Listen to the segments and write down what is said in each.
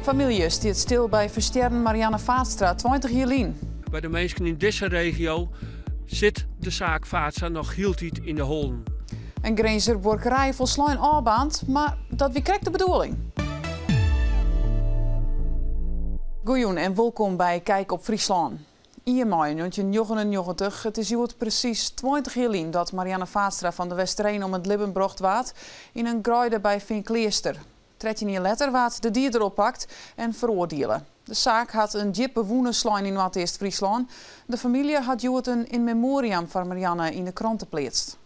Familie staat stil bij versterren Marianne Vaatstra, 20 jaar lang. Bij de mensen in deze regio zit de zaak Vaatstra nog heel tijd in de holen. Een Grenzer borkerij volslijn afbaand, maar dat wie krijgt de bedoeling. Goeien en welkom bij Kijk op Friesland. In mei 1999, het is precies 20 jaar lang dat Marianne Vaatstra van de Westereen om het leven bracht waard in een gruide bij Vinkleerster. 13 jaar later waard de dier erop pakt en veroordelen. De zaak had een diep bewonerslijn in Noord-Friesland. De familie had het een in memoriam van Marianne in de krant geplaatst.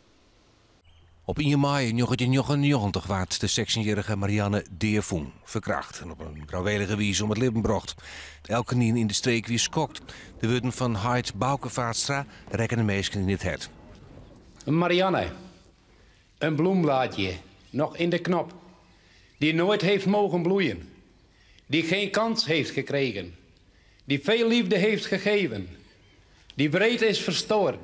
Op 1 mei 1999 werd de 16-jarige Marianne Deervoen verkracht en op een grauwelige wijze om het leven bracht. Elke nien in de streek wie schokt. De woorden van Heid Bouke Vaatstra rekken de meesten in het hart. Marianne, een bloemblaadje, nog in de knop, die nooit heeft mogen bloeien, die geen kans heeft gekregen, die veel liefde heeft gegeven, die breed is verstoord.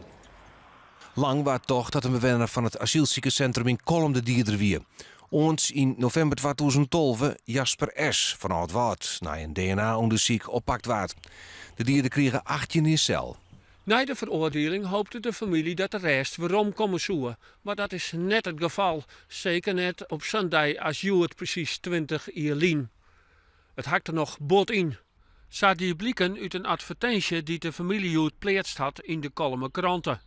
Lang was toch dat een bewoner van het asielziekencentrum in Kolm de dierder wie. Ons in november 2012 Jasper S. van Oud-Woud na een DNA-onderzoek oppakt werd. De dieren kregen 18 in cel. Na de veroordeling hoopte de familie dat de rest waarom komen zoeken. Maar dat is net het geval. Zeker net op zondag als het precies 20 jaar lang. Het hakte nog bot in. Zou die blikken uit een advertentie die de familie plaatst had in de Kolmer kranten.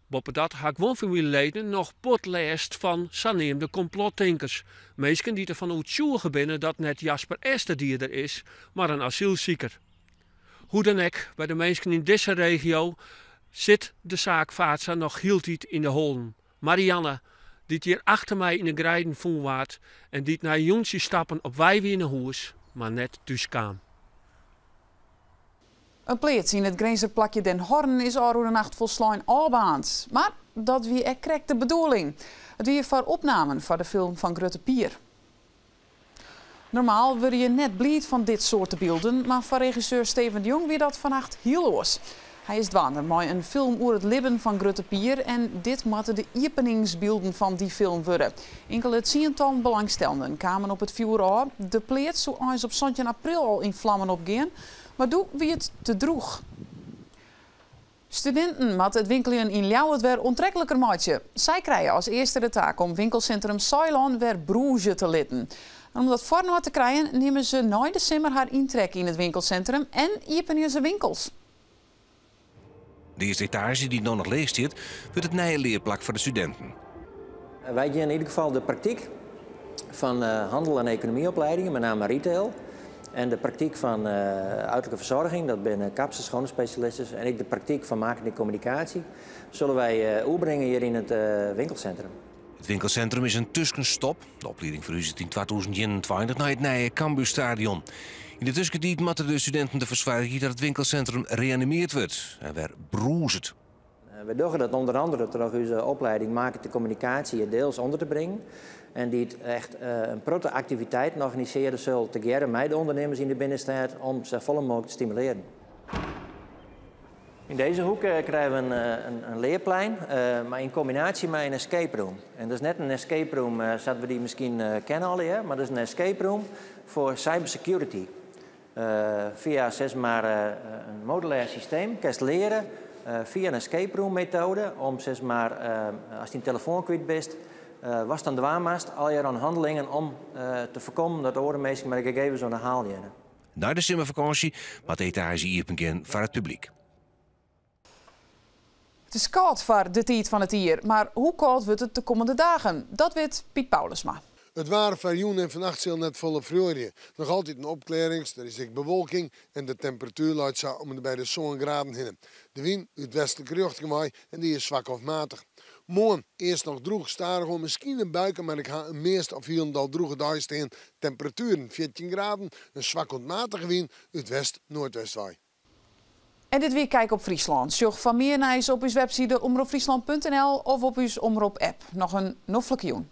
Boven dat had woonfamilieleden nog potlijst van saneemde complotdenkers. Meesken die ervan uitzoeken binnen dat net Jasper S. de dierder is, maar een asielzieker. Hoe dan ook, bij de mensen in deze regio zit de zaak Vaatstra nog heel tijd in de holen. Marianne, die hier achter mij in de grijden voel waard en die na jongste stappen op wij weer naar huis, maar net thuis kwam. Een plaats in het Grenzer plakje Den Horn is al de nacht volslijn afbaand. Maar dat wie er krijgt de bedoeling. Het weer voor opnamen voor de film van Grutte Pier. Normaal word je net blied van dit soort beelden, maar voor regisseur Steven de Jong weer dat vannacht heel los. Hij is dwander met een film over het leven van Grutte Pier en dit moeten de openingsbeelden van die film worden. Enkele tientallen belangstellenden kwamen op het vuur af. De plaats zoals op 17 april al in vlammen opgaan, maar doe wie het te droeg. Studenten met het winkelen in Ljouwert het weer onttrekkelijker maatje. Zij krijgen als eerste de taak om winkelcentrum Ceylan weer broege te litten. En om dat voor te krijgen nemen ze na december haar intrek in het winkelcentrum en openen ze winkels. De eerste etage die nog leeg zit, wordt het nieuwe leerplak voor de studenten. Wij doen in ieder geval de praktijk van handel- en economieopleidingen, met name retail. En de praktijk van uiterlijke verzorging, dat ben kapsters, schoonheidsspecialisten. En ik de praktijk van marketing en communicatie zullen wij opbrengen hier in het winkelcentrum. Het winkelcentrum is een tussenstop. De opleiding verhuist in 2021 naar het nieuwe Cambuurstadion. In de tussentijd moeten de studenten ervoor zorgen dat het winkelcentrum reanimeerd wordt en weer broezet. We doen dat onder andere door onze opleiding marketing en communicatie deels onder te brengen. En die het echt een proto-activiteit organiseren zullen together met de ondernemers in de binnenstad om ze vol mogelijk te stimuleren. In deze hoek krijgen we een leerplein, maar in combinatie met een escape room. En dat is net een escape room, zoals we die misschien kennen al, maar dat is een escape room voor cybersecurity. Via een modulair systeem kan je leren via een escape room methode om als je een telefoon kwijt bent, was dan de waarmast al je aan handelingen om te voorkomen dat de orenmeester met de gegevens aan de haal gaan. Na de zomervakantie maakt de etage hier beginnen voor het publiek. Het is koud voor de tijd van het jaar, maar hoe koud wordt het de komende dagen? Dat weet Piet Paulusma. Het waren van joen en vannacht zal net volle vreugde. Nog altijd een opklaring, er is ook bewolking en de temperatuur luidt zo om bij de zo'n graden heen. De wind uit westelijke richting en die is zwak of matig. Morgen eerst nog droeg, starig om misschien een buiken, maar ik ga een meest of heel dal droege dag staan. Temperaturen 14 graden, een zwak tot matige wind uit west-noordwestwaai. En dit weer Kijk op Friesland. Zorg van meer nieuws op uw website omroepfriesland.nl of op uw omroep app. Nog een noffelijke joen.